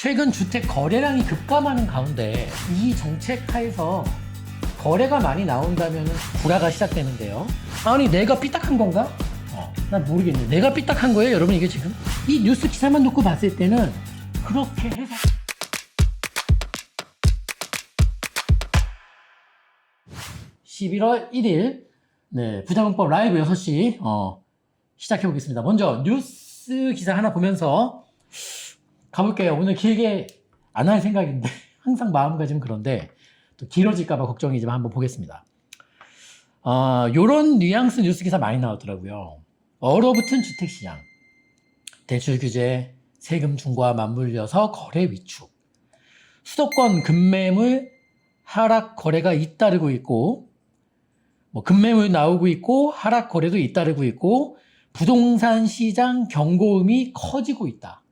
최근 주택 거래량이 급감하는 가운데 이 정책 하에서 거래가 많이 나온다면 불화가 시작되는데요. 아니 내가 삐딱한 건가? 난 모르겠네. 내가 삐딱한 거예요 여러분. 이게 지금 이 뉴스 기사만 놓고 봤을 때는 그렇게 해서 11월 1일 부자문법 라이브 6시 시작해 보겠습니다. 먼저 뉴스 기사 하나 보면서 가볼게요. 오늘 길게 안 할 생각인데 항상 마음가짐 그런데 또 길어질까봐 걱정이지만 한번 보겠습니다. 요런 뉘앙스 뉴스 기사 많이 나오더라고요. 얼어붙은 주택시장, 대출 규제, 세금 중과 맞물려서 거래 위축, 수도권 급매물 하락 거래가 잇따르고 있고, 급매물 나오고 있고 하락 거래도 잇따르고 있고, 부동산 시장 경고음이 커지고 있다.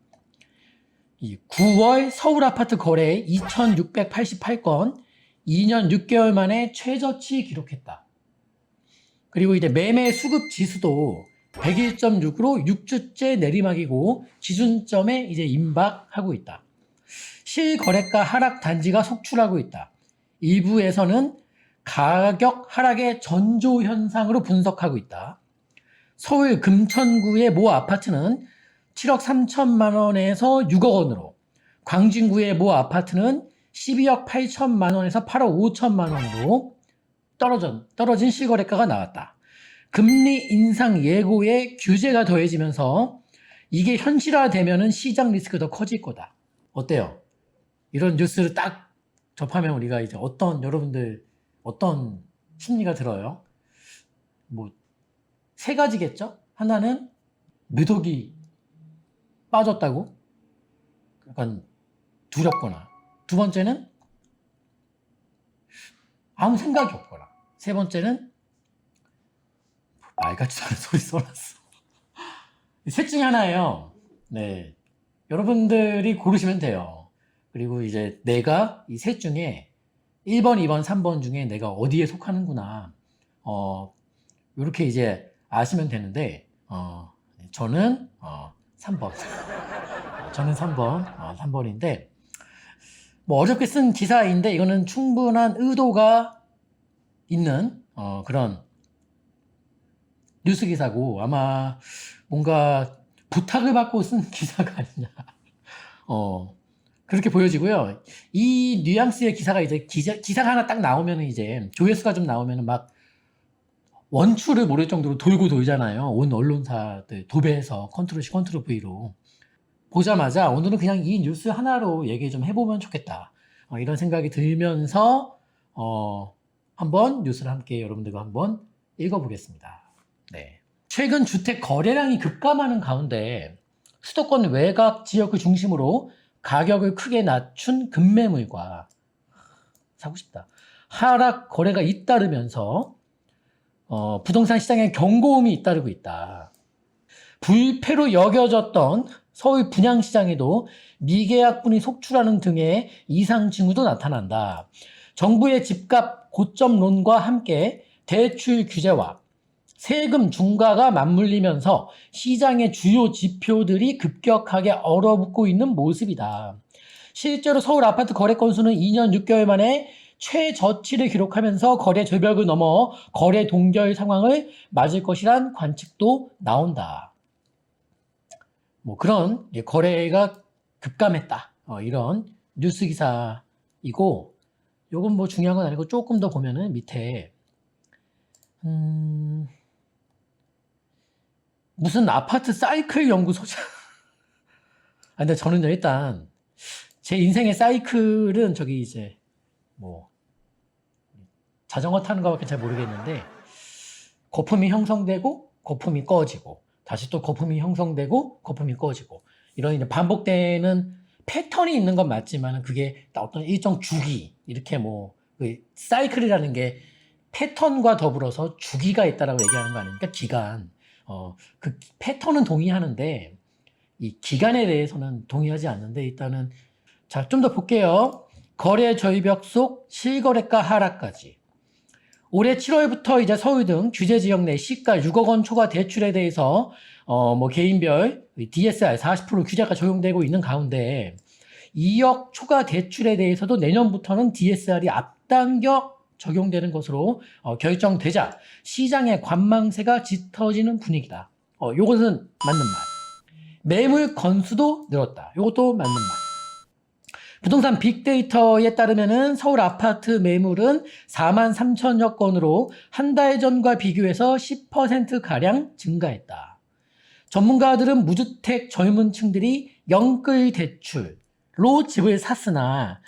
9월 서울 아파트 거래 2,688건, 2년 6개월 만에 최저치 기록했다. 그리고 이제 매매 수급 지수도 101.6으로 6주째 내리막이고 지준점에 이제 임박하고 있다. 실거래가 하락 단지가 속출하고 있다. 일부에서는 가격 하락의 전조 현상으로 분석하고 있다. 서울 금천구의 모 아파트는 7억 3천만 원에서 6억 원으로, 광진구의 모 아파트는 12억 8천만 원에서 8억 5천만 원으로 떨어진 실거래가가 나왔다. 금리 인상 예고에 규제가 더해지면서 이게 현실화되면은 시장 리스크가 더 커질 거다. 어때요? 이런 뉴스를 딱 접하면 우리가 이제 여러분들 어떤 심리가 들어요? 세 가지겠죠? 하나는 매독이 빠졌다고? 약간 두렵거나. 두 번째는 아무 생각이 없거나. 세 번째는 말 같지도 않은 소리 써놨어. 셋 중에 하나예요. 네. 여러분들이 고르시면 돼요. 그리고 이제 내가 이 셋 중에 1번, 2번, 3번 중에 내가 어디에 속하는구나. 요렇게 이제 아시면 되는데, 저는 3번. 저는 3번인데, 어렵게 쓴 기사인데, 이거는 충분한 의도가 있는, 그런 뉴스 기사고, 아마 뭔가 부탁을 받고 쓴 기사가 아니냐. 그렇게 보여지고요. 이 뉘앙스의 기사가 이제 기사가 하나 딱 나오면 이제 조회수가 좀 나오면 막 원추를 모를 정도로 돌고 돌잖아요. 온 언론사들 도배해서 컨트롤 C, 컨트롤 V로. 보자마자 오늘은 그냥 이 뉴스 하나로 얘기 좀 해보면 좋겠다. 이런 생각이 들면서 한번 뉴스를 함께 여러분들과 한번 읽어보겠습니다. 네. 최근 주택 거래량이 급감하는 가운데 수도권 외곽 지역을 중심으로 가격을 크게 낮춘 급매물과 사고 싶다. 하락 거래가 잇따르면서 부동산 시장에 경고음이 잇따르고 있다. 불패로 여겨졌던 서울 분양시장에도 미계약분이 속출하는 등의 이상 징후도 나타난다. 정부의 집값 고점론과 함께 대출 규제와 세금 중과가 맞물리면서 시장의 주요 지표들이 급격하게 얼어붙고 있는 모습이다. 실제로 서울 아파트 거래 건수는 2년 6개월 만에 최저치를 기록하면서 거래 절벽을 넘어 거래 동결 상황을 맞을 것이란 관측도 나온다. 그런 거래가 급감했다. 이런 뉴스 기사이고, 요건 중요한 건 아니고 조금 더 보면은 밑에 무슨 아파트 사이클 연구소자. 근데 저는요, 일단 제 인생의 사이클은 저기 이제 자전거 타는 거밖에 잘 모르겠는데, 거품이 형성되고 거품이 꺼지고 다시 또 거품이 형성되고 거품이 꺼지고, 이런 이제 반복되는 패턴이 있는 건 맞지만 그게 어떤 일정 주기, 이렇게 그 사이클이라는 게 패턴과 더불어서 주기가 있다라고 얘기하는 거 아닙니까? 기간. 그 패턴은 동의하는데 이 기간에 대해서는 동의하지 않는데, 일단은 자, 좀 더 볼게요. 거래 절벽 속 실거래가 하락까지. 올해 7월부터 이제 서울 등 규제 지역 내 시가 6억 원 초과 대출에 대해서 개인별 DSR 40% 규제가 적용되고 있는 가운데 2억 초과 대출에 대해서도 내년부터는 DSR이 앞당겨 적용되는 것으로 결정되자 시장의 관망세가 짙어지는 분위기다. 요것은 맞는 말. 매물 건수도 늘었다. 요것도 맞는 말. 부동산 빅데이터에 따르면은 서울 아파트 매물은 4만 3천여 건으로 한 달 전과 비교해서 10%가량 증가했다. 전문가들은 무주택 젊은 층들이 영끌 대출로 집을 샀으나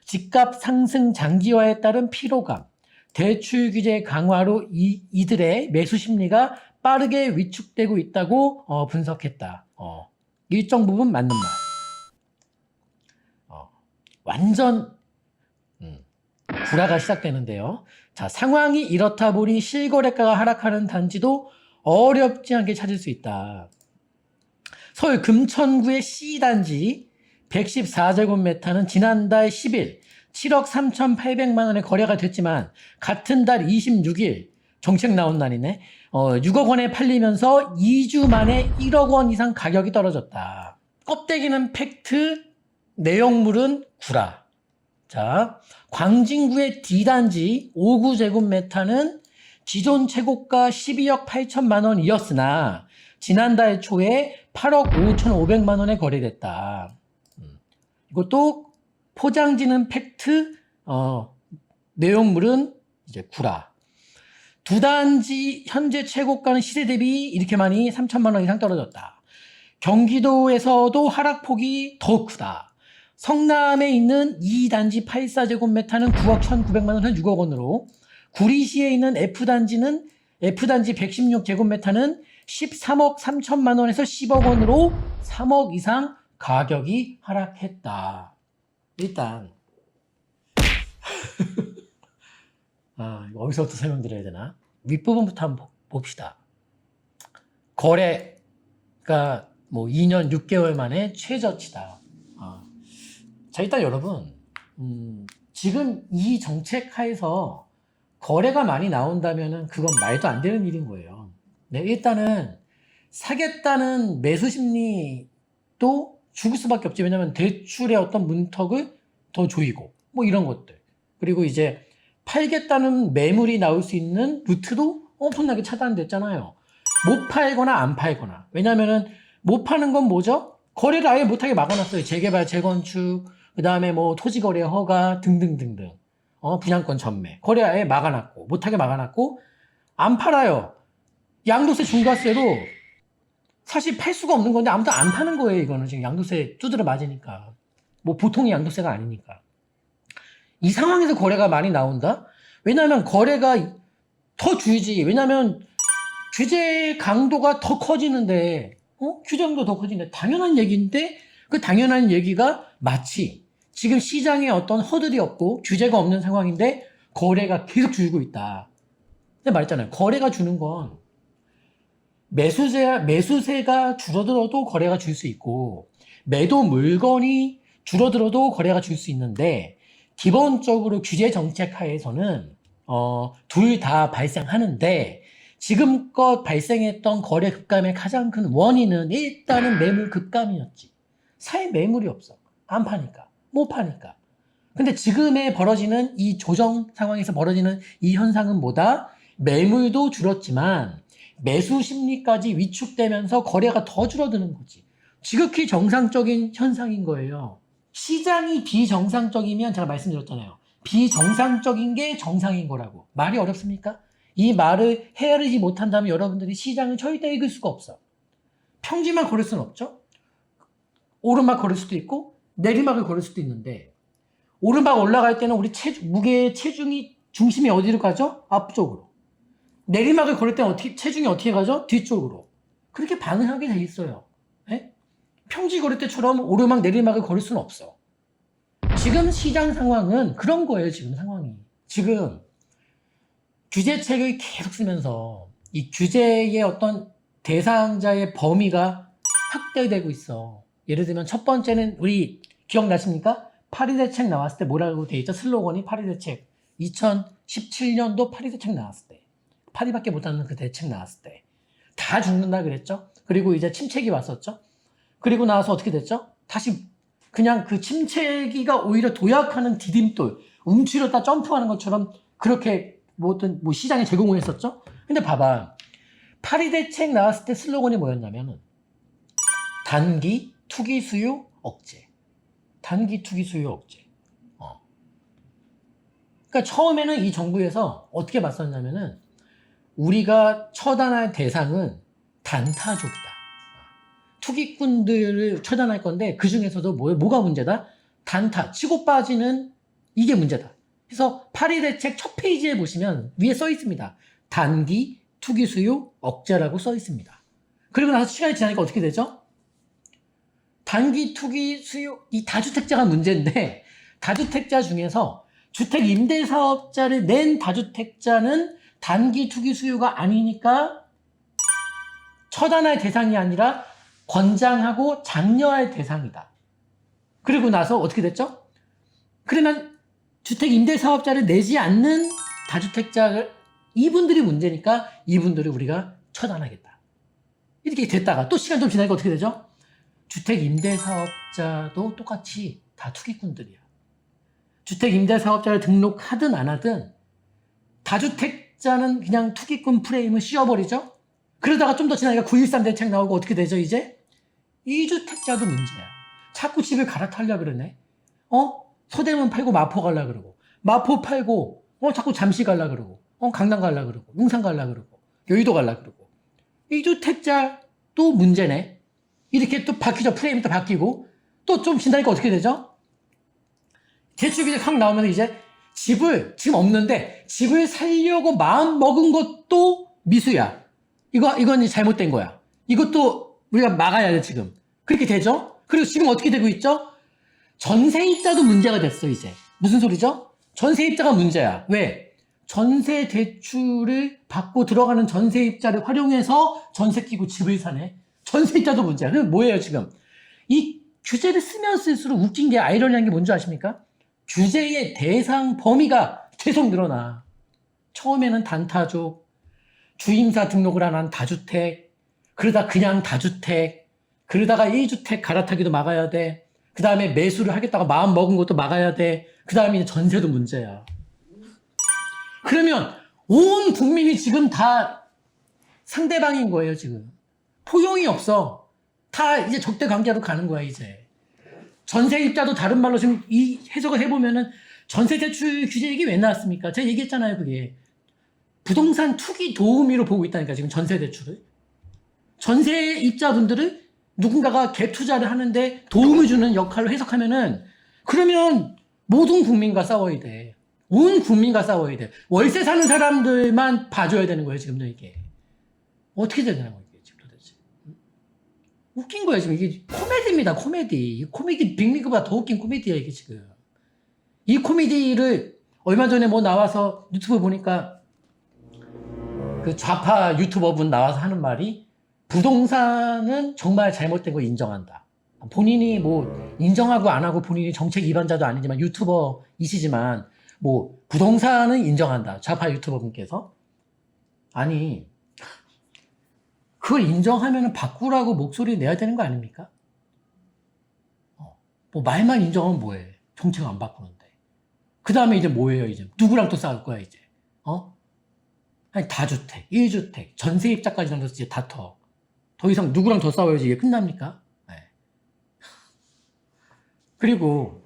집값 상승 장기화에 따른 피로감, 대출 규제 강화로 이들의 매수 심리가 빠르게 위축되고 있다고 분석했다. 일정 부분 맞는 말. 완전 불화가 시작되는데요. 자, 상황이 이렇다 보니 실거래가가 하락하는 단지도 어렵지 않게 찾을 수 있다. 서울 금천구의 C단지 114제곱미터는 지난달 10일 7억 3,800만 원에 거래가 됐지만 같은 달 26일 정책 나온 날이네. 6억 원에 팔리면서 2주 만에 1억 원 이상 가격이 떨어졌다. 껍데기는 팩트, 내용물은 구라. 자, 광진구의 D단지 5구제곱미터는 기존 최고가 12억 8천만 원이었으나 지난달 초에 8억 5,500만 원에 거래됐다. 이것도 포장지는 팩트, 내용물은 이제 구라. 두 단지 현재 최고가는 시세 대비 이렇게 많이 3천만 원 이상 떨어졌다. 경기도에서도 하락폭이 더 크다. 성남에 있는 2단지 84제곱미터는 9억 1,900만 원에서 6억 원으로, 구리시에 있는 F단지 116제곱미터는 13억 3천만 원에서 10억 원으로 3억 이상 가격이 하락했다. 일단 이거 어디서부터 설명드려야 되나? 윗부분부터 한번 봅시다. 거래가 뭐 2년 6개월 만에 최저치다. 자, 일단 여러분, 지금 이 정책 하에서 거래가 많이 나온다면은 그건 말도 안 되는 일인 거예요. 네, 일단은 사겠다는 매수 심리도 죽을 수밖에 없지. 왜냐면 대출의 어떤 문턱을 더 조이고 뭐 이런 것들. 그리고 이제 팔겠다는 매물이 나올 수 있는 루트도 엄청나게 차단됐잖아요. 못 팔거나 안 팔거나. 왜냐면은 못 파는 건 뭐죠? 거래를 아예 못하게 막아놨어요. 재개발, 재건축, 그 다음에 뭐 토지거래 허가 등등등등. 분양권 전매. 거래 아예 막아놨고, 못하게 막아놨고, 안 팔아요. 양도세 중과세로 사실 팔 수가 없는 건데 아무도 안 파는 거예요. 이거는 지금 양도세 두드려 맞으니까. 뭐 보통의 양도세가 아니니까. 이 상황에서 거래가 많이 나온다? 왜냐하면 거래가 더 줄지. 왜냐하면 규제 강도가 더 커지는데, 규제강도 더 커지는데 당연한 얘기인데 그 당연한 얘기가 마치 지금 시장에 어떤 허들이 없고 규제가 없는 상황인데 거래가 계속 줄고 있다. 근데 말했잖아요. 거래가 주는 건 매수세가 줄어들어도 거래가 줄 수 있고 매도 물건이 줄어들어도 거래가 줄 수 있는데 기본적으로 규제 정책 하에서는 둘 다 발생하는데 지금껏 발생했던 거래 급감의 가장 큰 원인은 일단은 매물 급감이었지. 사회 매물이 없어. 안 파니까. 못 파니까. 근데 지금에 벌어지는 이 조정 상황에서 벌어지는 이 현상은 뭐다? 매물도 줄었지만 매수 심리까지 위축되면서 거래가 더 줄어드는 거지. 지극히 정상적인 현상인 거예요. 시장이 비정상적이면 제가 말씀드렸잖아요. 비정상적인 게 정상인 거라고. 말이 어렵습니까? 이 말을 헤아리지 못한다면 여러분들이 시장을 절대 읽을 수가 없어. 평지만 걸을 수는 없죠. 오르막 걸을 수도 있고 내리막을 걸을 수도 있는데 오르막 올라갈 때는 우리 무게의 체중이 중심이 어디로 가죠? 앞쪽으로. 내리막을 걸을 때는 체중이 어떻게 가죠? 뒤쪽으로. 그렇게 반응하게 돼 있어요. 네? 평지 걸을 때처럼 오르막 내리막을 걸을 수는 없어. 지금 시장 상황은 그런 거예요. 지금 상황이. 지금 규제책을 계속 쓰면서 이 규제의 어떤 대상자의 범위가 확대되고 있어. 예를 들면 첫 번째는 우리 기억나십니까? 파리 대책 나왔을 때 뭐라고 돼 있죠? 슬로건이 파리 대책. 2017년도 파리 대책 나왔을 때. 파리밖에 못하는 그 대책 나왔을 때. 다 죽는다 그랬죠? 그리고 이제 침체기 왔었죠? 그리고 나서 어떻게 됐죠? 다시 그냥 그 침체기가 오히려 도약하는 디딤돌, 움츠렸다 점프하는 것처럼 그렇게 뭐 시장에 제공을 했었죠. 근데 봐봐. 파리 대책 나왔을 때 슬로건이 뭐였냐면은 단기 투기 수요 억제. 단기 투기 수요 억제. 그러니까 처음에는 이 정부에서 어떻게 봤었냐면은 우리가 처단할 대상은 단타족이다. 투기꾼들을 처단할 건데 그 중에서도 뭐가 문제다? 단타, 치고 빠지는 이게 문제다. 그래서 파리 대책 첫 페이지에 보시면 위에 써 있습니다. 단기 투기 수요 억제라고 써 있습니다. 그리고 나서 시간이 지나니까 어떻게 되죠? 단기 투기 수요, 이 다주택자가 문제인데 다주택자 중에서 주택 임대 사업자를 낸 다주택자는 단기 투기 수요가 아니니까 처단할 대상이 아니라 권장하고 장려할 대상이다. 그리고 나서 어떻게 됐죠? 그러면 주택 임대 사업자를 내지 않는 다주택자를 이분들이 문제니까 이분들을 우리가 처단하겠다. 이렇게 됐다가 또 시간 좀 지나니까 어떻게 되죠? 주택 임대 사업자도 똑같이 다 투기꾼들이야. 주택 임대 사업자를 등록하든 안 하든 다주택자는 그냥 투기꾼 프레임을 씌워버리죠. 그러다가 좀 더 지나니까 9.13 대책 나오고 어떻게 되죠 이제? 이주택자도 문제야. 자꾸 집을 갈아타려고 그러네. 서대문 팔고 마포 가려고 그러고 마포 팔고 자꾸 잠시 가려고 그러고 강남 가려고 그러고 용산 가려고 그러고 여의도 가려고 그러고 이주택자도 문제네. 이렇게 또 바뀌죠. 프레임이 또 바뀌고 또 좀 지나니까 어떻게 되죠? 대출규제 확 나오면 이제 집을 지금 없는데 집을 살려고 마음 먹은 것도 미수야. 이건 잘못된 거야. 이것도 우리가 막아야 돼 지금. 그렇게 되죠? 그리고 지금 어떻게 되고 있죠? 전세입자도 문제가 됐어 이제. 무슨 소리죠? 전세입자가 문제야. 왜? 전세 대출을 받고 들어가는 전세입자를 활용해서 전세 끼고 집을 사네. 전세입자도 문제야. 그럼 뭐예요 지금? 이 규제를 쓰면 쓸수록 웃긴 게 아이러니한 게 뭔지 아십니까? 규제의 대상 범위가 계속 늘어나. 처음에는 단타족, 주임사 등록을 안 한 다주택, 그러다 그냥 다주택, 그러다가 1주택 갈아타기도 막아야 돼. 그 다음에 매수를 하겠다고 마음 먹은 것도 막아야 돼. 그 다음에 이제 전세도 문제야. 그러면 온 국민이 지금 다 상대방인 거예요, 지금. 포용이 없어. 다 이제 적대 관계로 가는 거야, 이제. 전세입자도 다른 말로 지금 이 해석을 해보면은 전세 대출 규제 이게 왜 나왔습니까? 제가 얘기했잖아요, 그게. 부동산 투기 도우미로 보고 있다니까, 지금 전세 대출을. 전세입자분들을 누군가가 갭 투자를 하는데 도움을 주는 역할로 해석하면은 그러면 모든 국민과 싸워야 돼. 온 국민과 싸워야 돼. 월세 사는 사람들만 봐줘야 되는 거예요, 지금도 이게. 어떻게 되는 거예요, 이게 지금 도대체. 웃긴 거예요, 지금. 이게 코미디입니다, 코미디. 코미디 빅리그보다 더 웃긴 코미디야, 이게 지금. 이 코미디를 얼마 전에 뭐 나와서 유튜브 보니까 그 좌파 유튜버분 나와서 하는 말이 부동산은 정말 잘못된 거 인정한다. 본인이 뭐 인정하고 안 하고 본인이 정책 위반자도 아니지만 유튜버이시지만 뭐 부동산은 인정한다. 좌파 유튜버분께서. 아니 그걸 인정하면 바꾸라고 목소리 내야 되는 거 아닙니까? 뭐 말만 인정하면 뭐해. 정책 안 바꾸는데. 그 다음에 이제 뭐예요 이제. 누구랑 또 싸울 거야 이제. 아니 다주택, 1주택, 전세입자까지 넘어서 이제 다퉈. 더 이상 누구랑 더 싸워야지 이게 끝납니까? 네. 그리고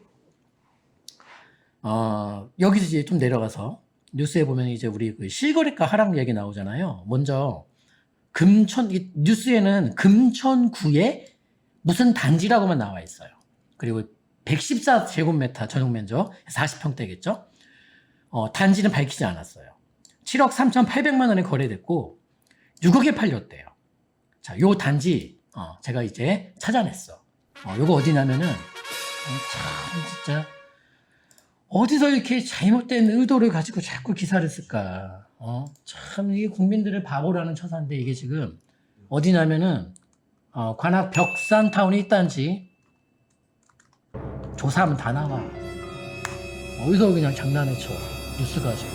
여기서 이제 좀 내려가서 뉴스에 보면 이제 우리 그 실거래가 하락 얘기 나오잖아요. 먼저 뉴스에는 금천구에 무슨 단지라고만 나와 있어요. 그리고 114제곱미터 전용 면적 40평대겠죠. 단지는 밝히지 않았어요. 7억 3,800만 원에 거래됐고 6억에 팔렸대요. 자, 요 단지 제가 이제 찾아냈어. 요거 어디냐면은 참 진짜 어디서 이렇게 잘못된 의도를 가지고 자꾸 기사를 쓸까. 참 이게 국민들을 바보라는 처사인데 이게 지금 어디냐면은 관악 벽산타운 1단지 조사하면 다 나와. 어디서 그냥 장난을 쳐. 뉴스 가지고.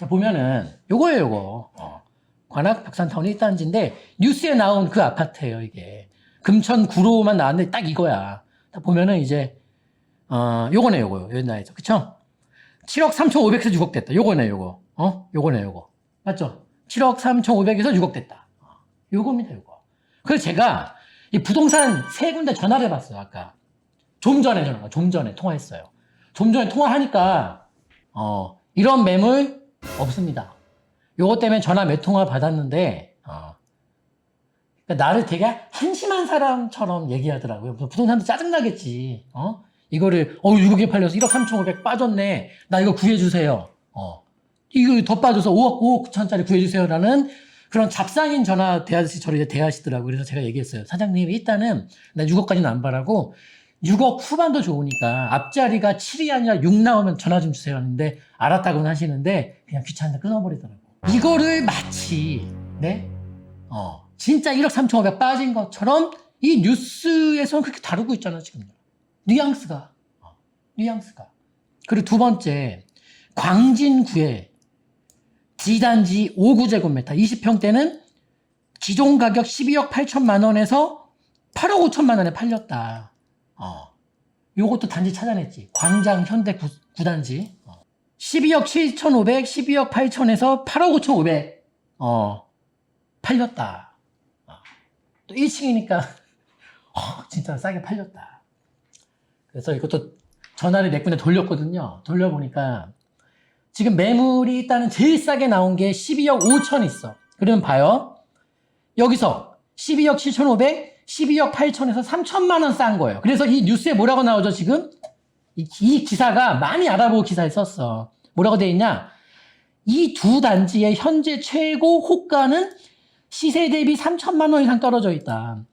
자, 보면은 요거예요, 요거. 관악 벽산타운 1단지인데 뉴스에 나온 그 아파트예요, 이게. 금천 구로만 나왔는데 딱 이거야. 딱 보면은 이제 요거네 요거 나이죠. 그쵸? 7억 3,500에서 6억 됐다. 요거네 요거. 요거네 요거. 맞죠? 7억 3,500에서 6억 됐다. 요겁니다 요거. 그래서 제가 이 부동산 세 군데 전화를 해봤어요. 아까 좀 전에 통화했어요. 좀 전에 통화하니까 이런 매물 없습니다. 요것 때문에 전화 몇 통화 받았는데 그러니까 나를 되게 한심한 사람처럼 얘기하더라고요. 부동산도 짜증나겠지. 이거를 6억에 팔려서 1억 3,500 빠졌네. 나 이거 구해주세요. 이거 더 빠져서 5억 9천짜리 구해주세요라는 그런 잡상인 전화 대하듯이 저를 이제 대하시더라고요. 그래서 제가 얘기했어요. 사장님 일단은 나 6억까지는 안 바라고 6억 후반도 좋으니까 앞자리가 7이 아니라 6 나오면 전화 좀 주세요 하는데 알았다고는 하시는데 그냥 귀찮은데 끊어버리더라고요. 이거를 마치 네? 진짜 1억 3,500 빠진 것처럼 이 뉴스에서는 그렇게 다루고 있잖아 지금. 뉘앙스가. 그리고 두 번째 광진구에 D단지 5구제곱미터 20평대는 기존 가격 12억 8천만 원에서 8억 5천만 원에 팔렸다. 요것도 단지 찾아냈지. 광장 현대 9단지. 12억 7,500, 12억 8천에서 8억 5,500 팔렸다. 또 1층이니까 진짜 싸게 팔렸다. 그래서 이것도 전화를 몇 군데 돌렸거든요. 돌려보니까 지금 매물이 일단은 제일 싸게 나온 게 12억 5천 있어. 그러면 봐요. 여기서 12억 7,500, 12억 8천에서 3천만 원 싼 거예요. 그래서 이 뉴스에 뭐라고 나오죠, 지금? 이 기사가 많이 알아보고 기사에 썼어. 뭐라고 돼 있냐? 이 두 단지의 현재 최고 호가는 시세 대비 3천만 원 이상 떨어져 있다.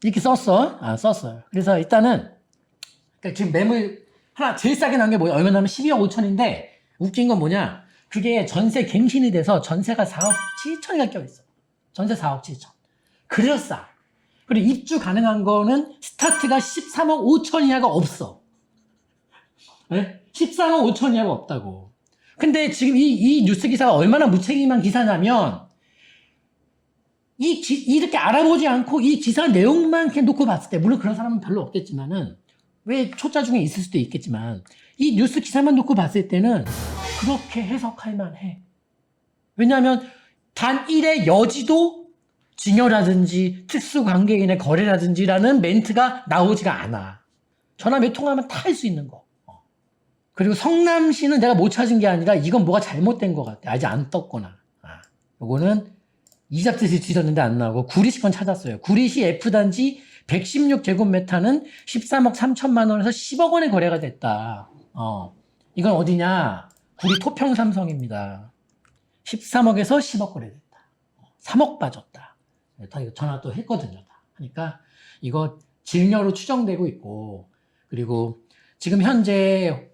이렇게 썼어요. 그래서 일단은 그러니까 지금 매물 하나 제일 싸게 나온 게 뭐야? 얼마냐면 12억 5천인데 웃긴 건 뭐냐? 그게 전세 갱신이 돼서 전세가 4억 7천이가 껴있어. 전세 4억 7천. 그래서 싸. 그리고 입주 가능한 거는 스타트가 13억 5천 이하가 없어. 네? 13억 5천 이하가 없다고. 근데 지금 이 뉴스 기사가 얼마나 무책임한 기사냐면 이렇게 알아보지 않고 이 기사 내용만 이렇게 놓고 봤을 때 물론 그런 사람은 별로 없겠지만은 왜 초짜 중에 있을 수도 있겠지만 이 뉴스 기사만 놓고 봤을 때는 그렇게 해석할 만해. 왜냐하면 단 1의 여지도 증여라든지 특수관계인의 거래라든지라는 멘트가 나오지가 않아. 전화 몇 통하면 다 할 수 있는 거. 그리고 성남시는 내가 못 찾은 게 아니라 이건 뭐가 잘못된 것 같아. 아직 안 떴거나. 요거는 이잡듯이 뒤졌는데 안 나오고 구리시 건 찾았어요. 구리시 F단지 116제곱미터는 13억 3천만 원에서 10억 원에 거래가 됐다. 이건 어디냐? 구리 토평 삼성입니다. 13억에서 10억 거래됐다. 3억 빠졌다. 이거 전화 또 했거든요. 하니까 이거 증여로 추정되고 있고 그리고 지금 현재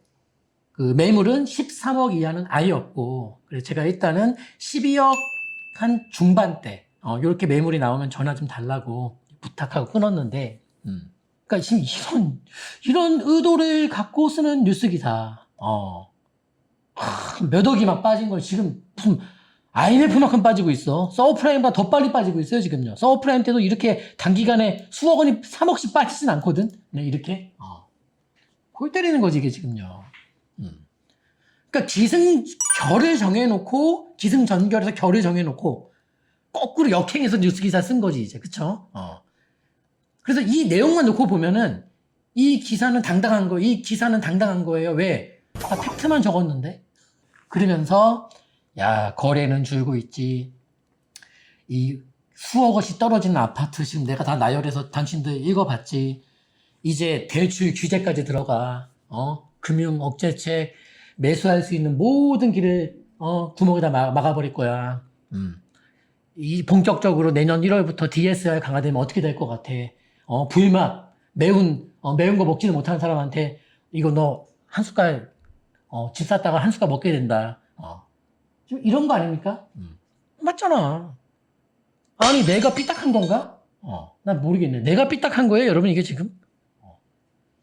그 매물은 13억 이하는 아예 없고 그래서 제가 일단은 12억 한 중반대 이렇게 매물이 나오면 전화 좀 달라고 부탁하고 끊었는데 그러니까 지금 이런 의도를 갖고 쓰는 뉴스 기사 몇 억이만 빠진 걸 지금 무슨 IMF만큼 빠지고 있어. 서브프라임보다 더 빨리 빠지고 있어요 지금요. 서브프라임 때도 이렇게 단기간에 수억 원이 3억씩 빠지진 않거든. 네, 이렇게 골 때리는 거지 이게 지금요. 그러니까 기승결을 정해놓고 기승전결해서 결을 정해놓고 거꾸로 역행해서 뉴스 기사 쓴 거지 이제. 그쵸? 그래서 이 내용만 놓고 보면은 이 기사는 당당한 거예요. 왜? 팩트만 적었는데. 그러면서 야 거래는 줄고 있지. 이 수억 원씩 떨어지는 아파트 지금 내가 다 나열해서 당신들 읽어봤지. 이제 대출 규제까지 들어가. 금융 억제책 매수할 수 있는 모든 길을 구멍에다 막아버릴 거야. 이 본격적으로 내년 1월부터 DSR 강화되면 어떻게 될 것 같아? 불맛 매운 거 먹지도 못하는 사람한테 이거 너 한 숟갈 집 샀다가 한 숟갈 먹게 된다. 좀 이런 거 아닙니까? 맞잖아. 아니 내가 삐딱한 건가? 난 모르겠네. 내가 삐딱한 거예요, 여러분 이게 지금?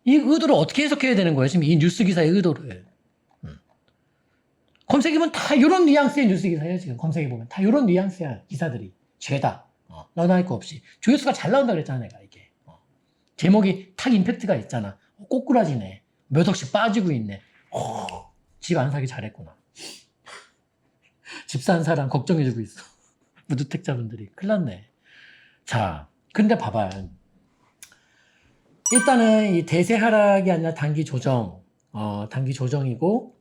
이 의도를 어떻게 해석해야 되는 거예요? 지금 이 뉴스 기사의 의도를. 검색해보면 다 이런 뉘앙스의 뉴스 기사예요, 지금. 검색해보면. 다 이런 뉘앙스야, 기사들이. 죄다. 나도 할 거 없이. 조회수가 잘 나온다 그랬잖아, 내가 이게. 제목이 탁 임팩트가 있잖아. 꼬꾸라지네. 몇 억씩 빠지고 있네. 집 안 사기 잘했구나. 집 산 사람 걱정해주고 있어. 무주택자분들이. 큰일 났네. 자, 근데 봐봐요. 일단은 이 대세 하락이 아니라 단기 조정, 단기 조정이고,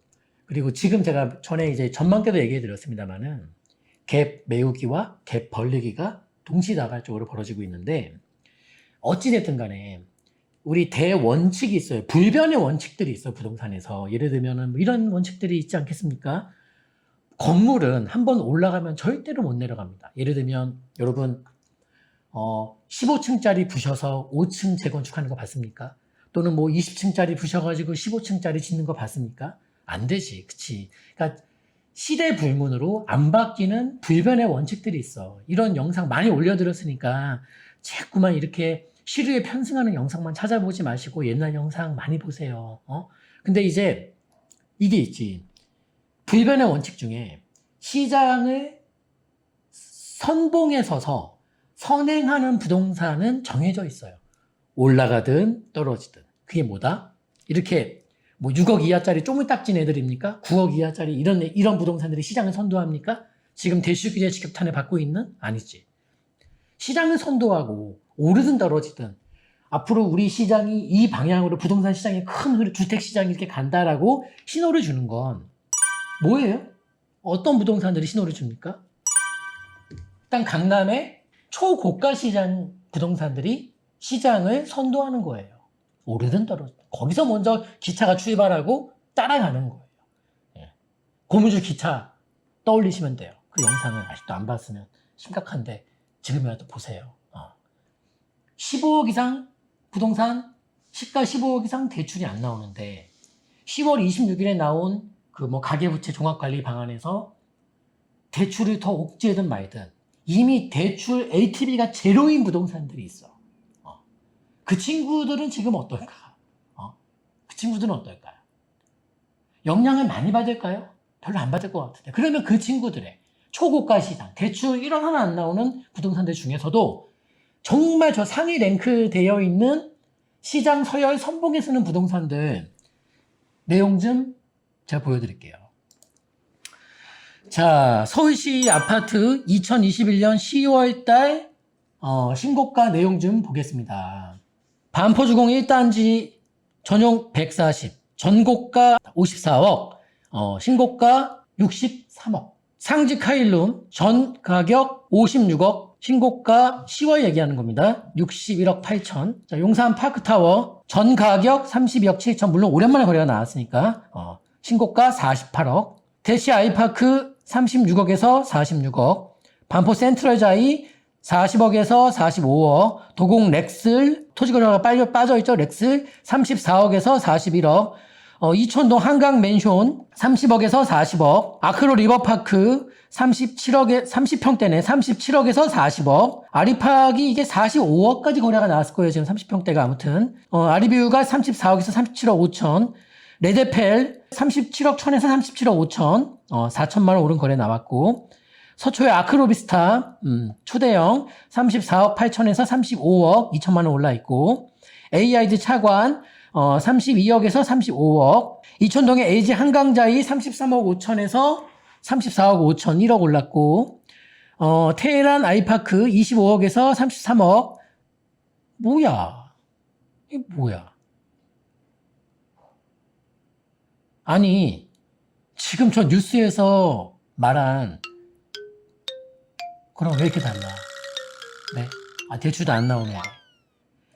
그리고 지금 제가 전에 이제 전망 때도 얘기해 드렸습니다만은, 갭 메우기와 갭 벌리기가 동시다발적으로 벌어지고 있는데, 어찌됐든 간에, 우리 대원칙이 있어요. 불변의 원칙들이 있어요, 부동산에서. 예를 들면은 뭐 이런 원칙들이 있지 않겠습니까? 건물은 한번 올라가면 절대로 못 내려갑니다. 예를 들면, 여러분, 15층짜리 부셔서 5층 재건축하는 거 봤습니까? 또는 뭐 20층짜리 부셔가지고 15층짜리 짓는 거 봤습니까? 안 되지, 그치? 그러니까 시대 불문으로 안 바뀌는 불변의 원칙들이 있어. 이런 영상 많이 올려드렸으니까 자꾸만 이렇게 시류에 편승하는 영상만 찾아보지 마시고 옛날 영상 많이 보세요. 근데 이제 이게 있지. 불변의 원칙 중에 시장을 선봉에 서서 선행하는 부동산은 정해져 있어요. 올라가든 떨어지든. 그게 뭐다? 이렇게 뭐 6억 이하짜리 쪼물딱진 애들입니까? 9억 이하짜리 이런 부동산들이 시장을 선도합니까? 지금 대출규제 직격탄을 받고 있는? 아니지. 시장을 선도하고 오르든 떨어지든 앞으로 우리 시장이 이 방향으로 부동산 시장이 큰 흐름, 주택 시장이 이렇게 간다라고 신호를 주는 건 뭐예요? 어떤 부동산들이 신호를 줍니까? 일단 강남의 초고가 시장 부동산들이 시장을 선도하는 거예요. 오르든 떨어지든. 거기서 먼저 기차가 출발하고 따라가는 거예요. 예. 고무줄 기차 떠올리시면 돼요. 그 영상을 아직도 안 봤으면 심각한데 지금이라도 보세요. 15억 이상 부동산 시가 15억 이상 대출이 안 나오는데 10월 26일에 나온 그 뭐 가계부채 종합관리 방안에서 대출을 더 옥죄든 말든 이미 대출 LTV가 제로인 부동산들이 있어. 그 친구들은 지금 어떨까? 그 친구들은 어떨까요? 영향을 많이 받을까요? 별로 안 받을 것 같은데. 그러면 그 친구들의 초고가 시장, 대출 1원 하나 안 나오는 부동산들 중에서도 정말 저 상위 랭크 되어 있는 시장 서열 선봉에 서는 부동산들 내용 좀 제가 보여드릴게요. 자, 서울시 아파트 2021년 10월 달 신고가 내용 좀 보겠습니다. 반포주공 1단지 전용 140, 전고가 54억, 신고가 63억. 상지 카일룸 전 가격 56억, 신고가 10월 얘기하는 겁니다. 61억 8천. 자, 용산 파크타워 전 가격 32억 7천. 물론 오랜만에 거래가 나왔으니까 신고가 48억. 대시 아이파크 36억에서 46억. 반포 센트럴자이 40억에서 45억. 도곡 렉슬 토지거래가 빠져있죠. 렉슬 34억에서 41억. 이촌동 한강 맨션 30억에서 40억. 아크로 리버파크 30평대네. 37억에서 40억. 아리팍이 이게 45억까지 거래가 나왔을 거예요. 지금 30평대가 아무튼. 아리뷰가 34억에서 37억 5천. 레드펠 37억 천에서 37억 5천. 4천만 원 오른 거래 나왔고. 서초의 아크로비스타 초대형 34억 8천에서 35억 2천만 원 올라 있고. AID 차관 32억에서 35억. 이촌동의 LG 한강자이 33억 5천에서 34억 5천 1억 올랐고. 테헤란 아이파크 25억에서 33억. 뭐야? 이게 뭐야? 아니, 지금 저 뉴스에서 말한 그럼 왜 이렇게 달라? 네? 대출도 안 나오네.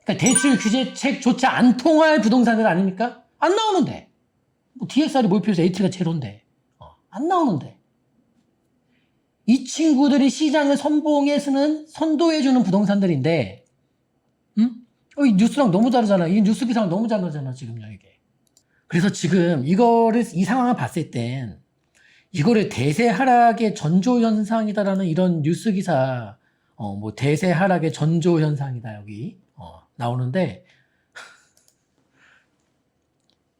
그러니까 대출 규제책조차 안 통할 부동산들 아닙니까? 안 나오는데. 뭐 DSR이 몰표해서 AT가 제로인데. 안 나오는데. 이 친구들이 시장을 선봉해서는 선도해주는 부동산들인데, 이 뉴스랑 너무 다르잖아. 이 뉴스 기사랑 너무 다르잖아, 지금요, 이게. 그래서 지금 이 상황을 봤을 땐, 이거를 대세 하락의 전조 현상이다라는 이런 뉴스 기사, 뭐 대세 하락의 전조 현상이다, 여기, 나오는데,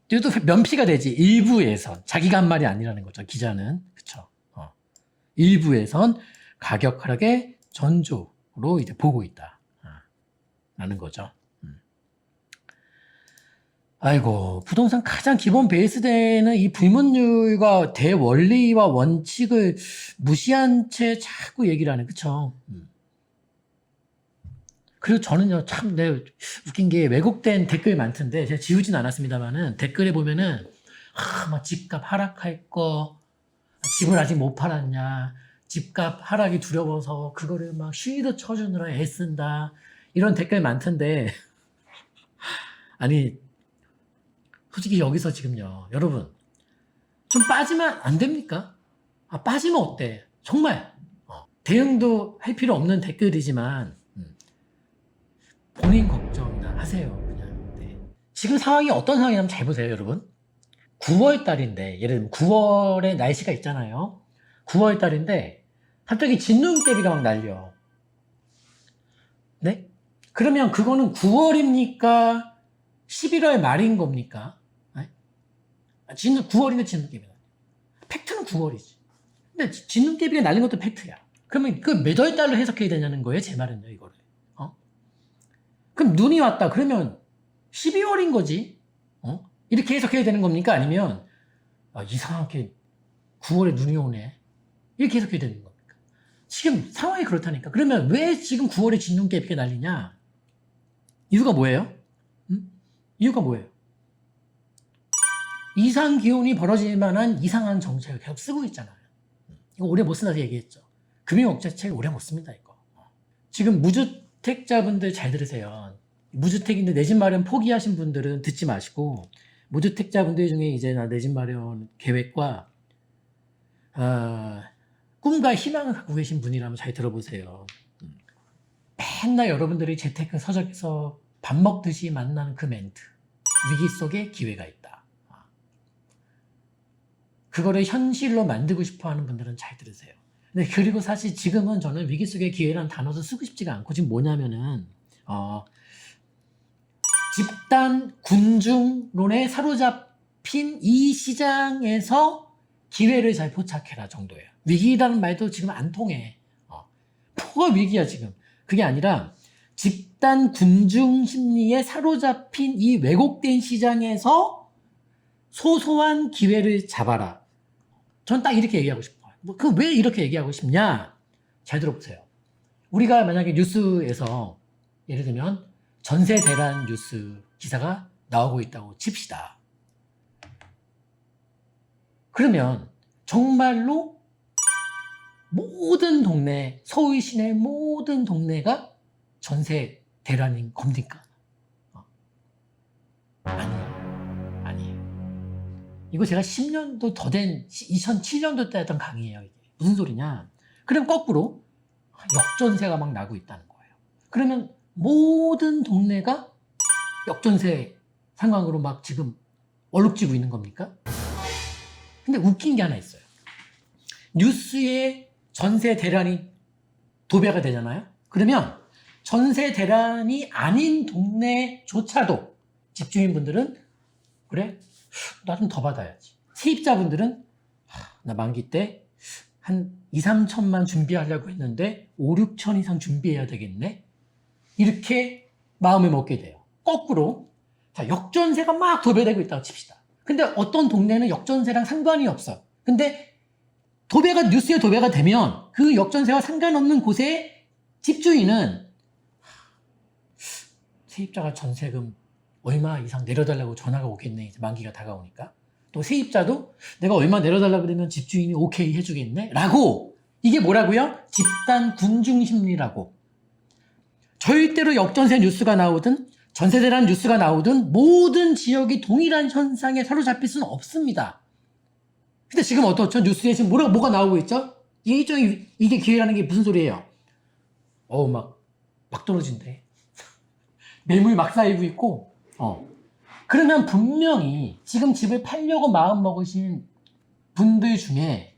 또 면피가 되지. 일부에선. 자기가 한 말이 아니라는 거죠, 기자는. 그쵸. 일부에선 가격 하락의 전조, 이제 보고 있다. 라는 거죠. 아이고, 부동산 가장 기본 베이스되는 이 불문율과 대원리와 원칙을 무시한 채 자꾸 얘기를 하네. 그쵸? 그리고 저는요, 참, 웃긴 게 왜곡된 댓글이 많던데, 제가 지우진 않았습니다만은, 댓글에 보면은, 막 집값 하락할 거, 집을 아직 못 팔았냐, 집값 하락이 두려워서 그거를 막 시위도 쳐주느라 애쓴다, 이런 댓글 많던데, 아니, 솔직히 여기서 지금요, 여러분, 좀 빠지면 안 됩니까? 빠지면 어때? 정말, 대응도 할 필요 없는 댓글이지만, 본인 걱정이나 하세요. 그냥. 네. 지금 상황이 어떤 상황이냐면 잘 보세요, 여러분. 9월 달인데, 예를 들면 9월에 날씨가 있잖아요. 9월 달인데, 갑자기 진눈깨비가 막 날려. 네? 그러면 그거는 9월입니까? 11월 말인 겁니까? 네? 9월인데 진눈깨비가 날려. 팩트는 9월이지. 근데 진눈깨비가 날린 것도 팩트야. 그러면 그 몇 월 달로 해석해야 되냐는 거예요, 제 말은요, 이거를. 그럼 눈이 왔다. 그러면 12월인 거지. 이렇게 해석해야 되는 겁니까? 아니면 이상하게 9월에 눈이 오네. 이렇게 해석해야 되는 겁니까? 지금 상황이 그렇다니까. 그러면 왜 지금 9월에 진눈깨비가 날리냐? 이유가 뭐예요? 이유가 뭐예요? 이상 기온이 벌어질 만한 이상한 정책을 계속 쓰고 있잖아요. 이거 오래 못 쓴다고 얘기했죠. 금융억제책 오래 못 씁니다, 이거. 지금 무주택자분들 잘 들으세요. 무주택인데 내 집 마련 포기하신 분들은 듣지 마시고, 무주택자분들 중에 이제 나 내 집 마련 계획과 꿈과 희망을 갖고 계신 분이라면 잘 들어보세요. 맨날 여러분들이 재테크 서적에서 밥 먹듯이 만나는 그 멘트, 위기 속에 기회가 있다. 그거를 현실로 만들고 싶어 하는 분들은 잘 들으세요. 근데 그리고 사실 지금은 저는 위기 속의 기회라는 단어도 쓰고 싶지가 않고, 지금 뭐냐면은 집단 군중론에 사로잡힌 이 시장에서 기회를 잘 포착해라 정도예요. 위기라는 말도 지금 안 통해. 뭐가 위기야 지금. 그게 아니라 집단 군중 심리에 사로잡힌 이 왜곡된 시장에서 소소한 기회를 잡아라. 전 딱 이렇게 얘기하고 싶어요. 그 왜 이렇게 얘기하고 싶냐? 잘 들어보세요. 우리가 만약에 뉴스에서 예를 들면 전세 대란 뉴스 기사가 나오고 있다고 칩시다. 그러면 정말로 모든 동네, 서울 시내 모든 동네가 전세 대란인 겁니까? 아니에요. 이거 제가 10년도 더 된 2007년도 때 했던 강의예요. 이게. 무슨 소리냐? 그럼 거꾸로 역전세가 막 나고 있다는 거예요. 그러면 모든 동네가 역전세 상황으로 막 지금 얼룩지고 있는 겁니까? 근데 웃긴 게 하나 있어요. 뉴스에 전세 대란이 도배가 되잖아요. 그러면 전세 대란이 아닌 동네조차도 집주인분들은 그래? 나 좀 더 받아야지. 세입자분들은 나 만기 때 한 2, 3천만 준비하려고 했는데 5, 6천 이상 준비해야 되겠네? 이렇게 마음을 먹게 돼요. 거꾸로 자, 역전세가 막 도배되고 있다고 칩시다. 근데 어떤 동네는 역전세랑 상관이 없어. 근데 뉴스에 도배가 되면 그 역전세와 상관없는 곳에 집주인은 세입자가 전세금 얼마 이상 내려달라고 전화가 오겠네. 이제 만기가 다가오니까. 또 세입자도 내가 얼마 내려달라고 그러면 집주인이 오케이 해주겠네? 라고. 이게 뭐라고요? 집단 군중심리라고. 절대로 역전세 뉴스가 나오든 전세대란 뉴스가 나오든 모든 지역이 동일한 현상에 사로잡힐 수는 없습니다. 근데 지금 어떻죠? 뉴스에 지금 뭐가 나오고 있죠? 이게 기회라는 게 무슨 소리예요? 막 떨어진대. 매물 막 쌓이고 있고, 그러면 분명히 지금 집을 팔려고 마음먹으신 분들 중에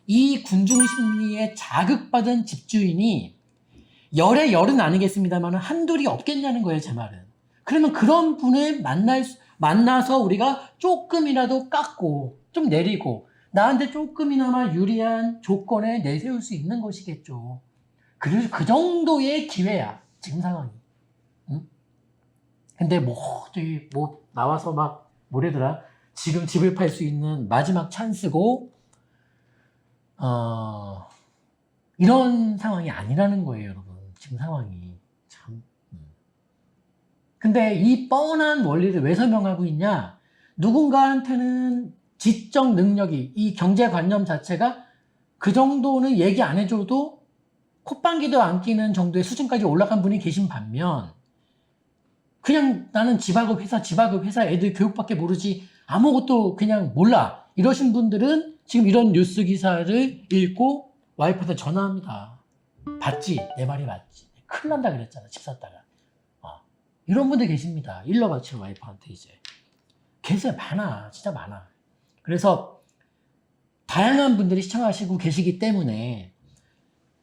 이 군중심리에 자극받은 집주인이 열의 열은 아니겠습니다만 한둘이 없겠냐는 거예요, 제 말은. 그러면 그런 분을 만나서 우리가 조금이라도 깎고 좀 내리고 나한테 조금이나마 유리한 조건에 내세울 수 있는 것이겠죠. 그 정도의 기회야, 지금 상황이. 응? 근데 저기 나와서 막, 뭐래더라? 지금 집을 팔 수 있는 마지막 찬스고, 이런 상황이 아니라는 거예요, 여러분. 지금 상황이. 참. 근데 이 뻔한 원리를 왜 설명하고 있냐? 누군가한테는 지적 능력이, 이 경제관념 자체가 그 정도는 얘기 안 해줘도 콧방귀도 안 끼는 정도의 수준까지 올라간 분이 계신 반면, 그냥 나는 집학업 회사 애들 교육밖에 모르지 아무것도 그냥 몰라. 이러신 분들은 지금 이런 뉴스 기사를 읽고 와이프한테 전화합니다. 봤지? 내 말이 맞지? 큰일 난다 그랬잖아, 집 샀다가. 이런 분들 계십니다. 일러바치는 와이프한테 이제. 계세요. 많아. 진짜 많아. 그래서 다양한 분들이 시청하시고 계시기 때문에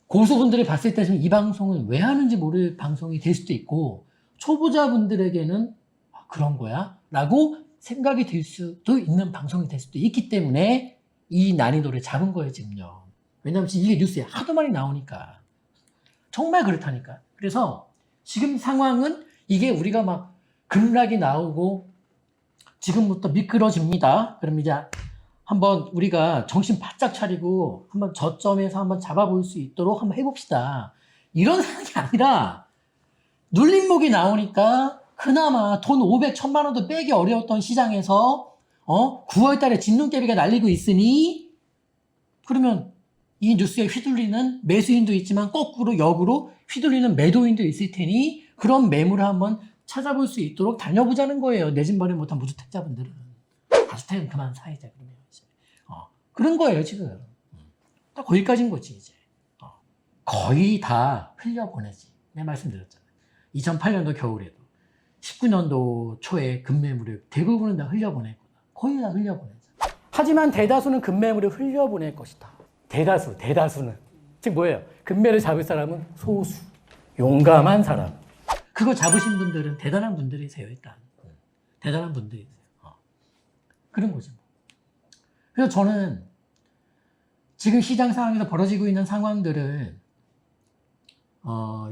고수분들이 봤을 때 이 방송은 왜 하는지 모를 방송이 될 수도 있고, 초보자분들에게는 그런 거야? 라고 생각이 들 수도 있는 방송이 될 수도 있기 때문에 이 난이도를 잡은 거예요, 지금요. 왜냐면 지금 이게 뉴스에 하도 많이 나오니까. 정말 그렇다니까. 그래서 지금 상황은 이게 우리가 막 급락이 나오고 지금부터 미끄러집니다. 그럼 이제 한번 우리가 정신 바짝 차리고 한번 저점에서 한번 잡아볼 수 있도록 한번 해봅시다. 이런 상황이 아니라 눌림목이 나오니까 그나마 돈 500, 1000만 원도 빼기 어려웠던 시장에서 9월 달에 진눈깨비가 날리고 있으니, 그러면 이 뉴스에 휘둘리는 매수인도 있지만 거꾸로 역으로 휘둘리는 매도인도 있을 테니 그런 매물을 한번 찾아볼 수 있도록 다녀보자는 거예요. 내 집 마련 못한 무주택자분들은. 다주택은 그만 사이자 그러면 이제. 그런 거예요, 지금. 딱 거기까지인 거지, 이제. 거의 다 흘려보내지. 내가 말씀드렸잖아요. 2008년도 겨울에도 19년도 초에 급매물을 대부분은 다 흘려보낼 거다. 거의 다 흘려보내죠. 하지만 대다수는 급매물을 흘려보낼 것이다. 대다수는. 즉 뭐예요? 급매를 잡을 사람은 소수. 용감한 사람. 그거 잡으신 분들은 대단한 분들이세요, 일단. 대단한 분들이세요. 그런 거죠. 그래서 저는 지금 시장 상황에서 벌어지고 있는 상황들을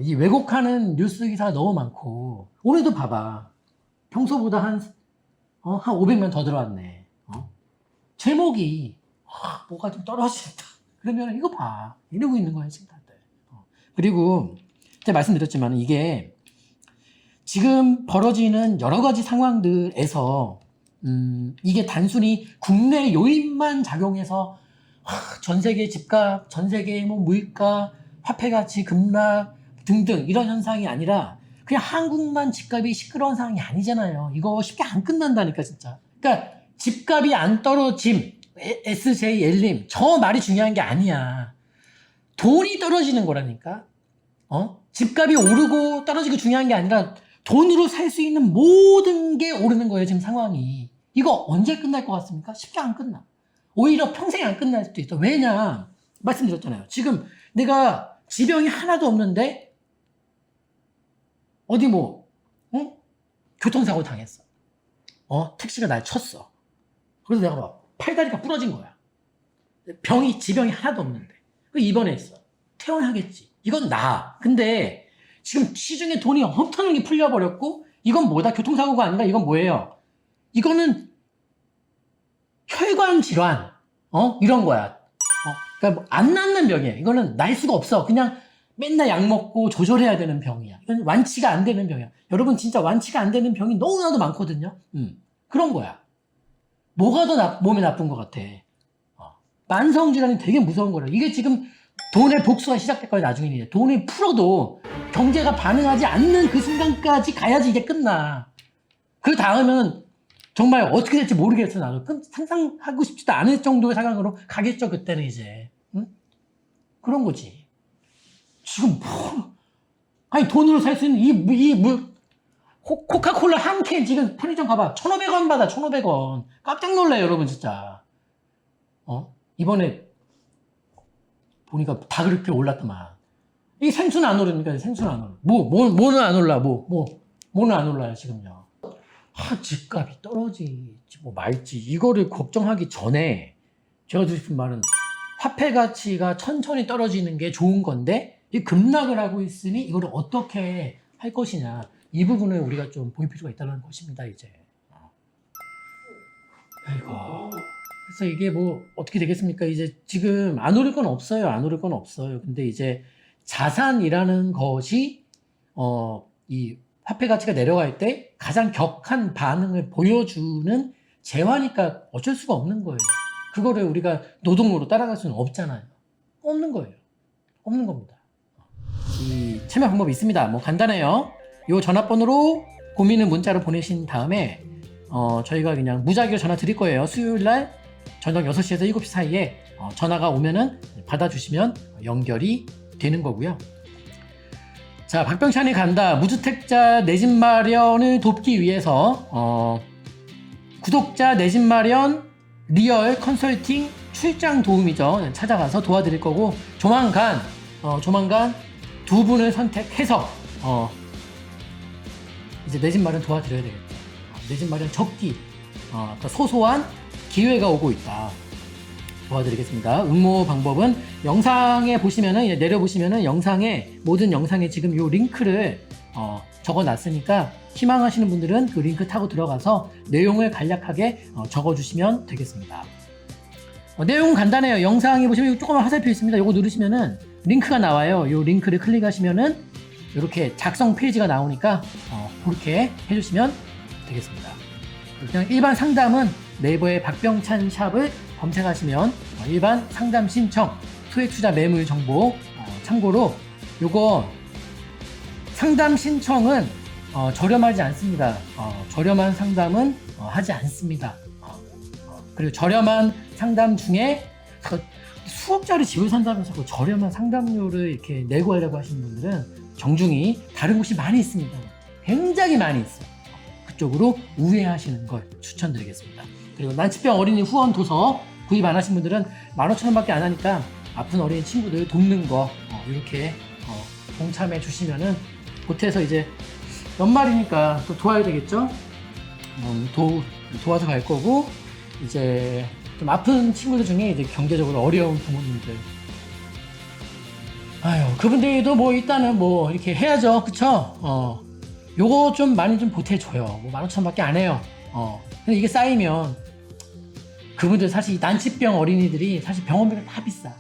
이 왜곡하는 뉴스 기사가 너무 많고, 오늘도 봐봐. 평소보다 한 500명 더 들어왔네. 제목이, 뭐가 좀 떨어진다. 그러면 이거 봐. 이러고 있는 거야, 지금 다들. 그리고, 제가 말씀드렸지만, 이게 지금 벌어지는 여러 가지 상황들에서, 이게 단순히 국내 요인만 작용해서, 전 세계 집값, 전 세계 뭐 물가, 화폐 가치 급락 등등 이런 현상이 아니라 그냥 한국만 집값이 시끄러운 상황이 아니잖아요. 이거 쉽게 안 끝난다니까, 진짜. 그러니까 집값이 안 떨어짐, SJL님, 저 말이 중요한 게 아니야. 돈이 떨어지는 거라니까. 집값이 오르고 떨어지고 중요한 게 아니라 돈으로 살 수 있는 모든 게 오르는 거예요, 지금 상황이. 이거 언제 끝날 것 같습니까? 쉽게 안 끝나. 오히려 평생 안 끝날 수도 있어. 왜냐? 말씀드렸잖아요. 지금 내가 지병이 하나도 없는데 어디 교통사고 당했어. 택시가 날 쳤어. 그래서 내가 막 팔다리가 부러진 거야. 지병이 하나도 없는데. 입원했어. 퇴원하겠지. 이건 나. 근데 지금 시중에 돈이 엄청나게 풀려버렸고, 이건 뭐다? 교통사고가 아니라 이건 뭐예요? 이거는 혈관 질환, 이런 거야. 그러니까 안 낫는 병이에요. 이거는 날 수가 없어. 그냥 맨날 약 먹고 조절해야 되는 병이야. 이건 완치가 안 되는 병이야. 여러분, 진짜 완치가 안 되는 병이 너무나도 많거든요. 그런 거야. 뭐가 더 몸에 나쁜 것 같아? 만성질환이 되게 무서운 거라. 이게 지금 돈의 복수가 시작될 거야, 나중에. 이제 돈을 풀어도 경제가 반응하지 않는 그 순간까지 가야지 이게 끝나. 그 다음은 정말 어떻게 될지 모르겠어. 나도 상상하고 싶지도 않을 정도의 상황으로 가겠죠, 그때는 이제. 그런 거지. 지금 아니 돈으로 살 수 있는 코카콜라 한 캔 지금 편의점 가봐. 1,500원 받아. 1,500원. 깜짝 놀라요, 여러분, 진짜. 이번에 보니까 다 그렇게 올랐더만. 이 생수는 안 오르니까, 생수는 안 오르. 뭐는 안 올라, 뭐는 안 올라요, 지금요. 집값이 떨어지지 말지 이거를 걱정하기 전에 제가 드리고 싶은 말은, 화폐 가치가 천천히 떨어지는 게 좋은 건데 이 급락을 하고 있으니 이거를 어떻게 할 것이냐. 이 부분을 우리가 좀 볼 필요가 있다는 것입니다, 이제. 아이고. 그래서 이게 뭐 어떻게 되겠습니까? 이제 지금 안 오를 건 없어요. 안 오를 건 없어요. 근데 이제 자산이라는 것이 이 화폐 가치가 내려갈 때 가장 격한 반응을 보여주는 재화니까 어쩔 수가 없는 거예요. 그거를 우리가 노동으로 따라갈 수는 없잖아요. 없는 거예요. 없는 겁니다. 이 참여 방법이 있습니다. 뭐 간단해요. 요 전화번호로 고민을 문자로 보내신 다음에 저희가 그냥 무작위로 전화 드릴 거예요. 수요일날 저녁 6시에서 7시 사이에 전화가 오면은 받아주시면 연결이 되는 거고요. 자, 박병찬이 간다. 무주택자 내 집 마련을 돕기 위해서 구독자 내 집 마련 리얼 컨설팅 출장 도움이죠. 찾아가서 도와드릴 거고 조만간 두 분을 선택해서 이제 내 집 마련 도와드려야 되겠다. 내 집 마련 적기 그러니까 소소한 기회가 오고 있다. 도와드리겠습니다. 응모 방법은 영상에 보시면은 내려보시면은 모든 영상에 지금 요 링크를 적어놨으니까 희망하시는 분들은 그 링크 타고 들어가서 내용을 간략하게 적어주시면 되겠습니다. 내용은 간단해요. 영상에 보시면 조그만 화살표 있습니다. 요거 누르시면은 링크가 나와요. 요 링크를 클릭하시면은 이렇게 작성 페이지가 나오니까 그렇게 해주시면 되겠습니다. 그냥 일반 상담은 네이버에 박병찬 샵을 검색하시면 일반 상담 신청, 소액투자 매물 정보 참고로 요거 상담 신청은 저렴하지 않습니다. 저렴한 상담은 하지 않습니다. 그리고 저렴한 상담 중에 수억짜리 집을 산다면서 그 저렴한 상담료를 이렇게 내고 하려고 하시는 분들은 정중히 다른 곳이 많이 있습니다. 굉장히 많이 있어요. 그쪽으로 우회하시는 걸 추천드리겠습니다. 그리고 난치병 어린이 후원 도서 구입 안 하신 분들은 15,000원밖에 안 하니까 아픈 어린이 친구들 돕는 거 이렇게 동참해 주시면은 보태서 이제 연말이니까 또 도와야 되겠죠? 도와서 갈 거고 이제 좀 아픈 친구들 중에 이제 경제적으로 어려운 부모님들 그분들도 뭐 일단은 뭐 이렇게 해야죠. 그쵸? 요거 좀 많이 좀 보태줘요. 뭐 15,000원밖에 안 해요. 근데 이게 쌓이면 그분들 사실 난치병 어린이들이 사실 병원비가 다 비싸.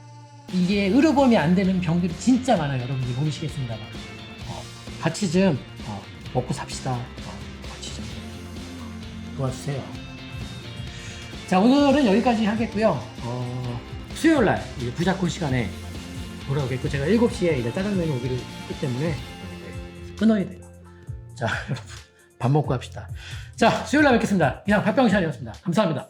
이게 의료보험이 안 되는 병들이 진짜 많아요. 여러분들이 모르시겠습니다만. 같이 좀 먹고 삽시다. 같이 좀 도와주세요. 자, 오늘은 여기까지 하겠고요. 수요일날 부자콜 시간에 돌아오겠고 제가 7시에 이제 짜장면이 오기로 했기 때문에 끊어야 돼요. 자, 여러분 밥 먹고 합시다. 자, 수요일날 뵙겠습니다. 그냥 박병찬이었습니다. 감사합니다.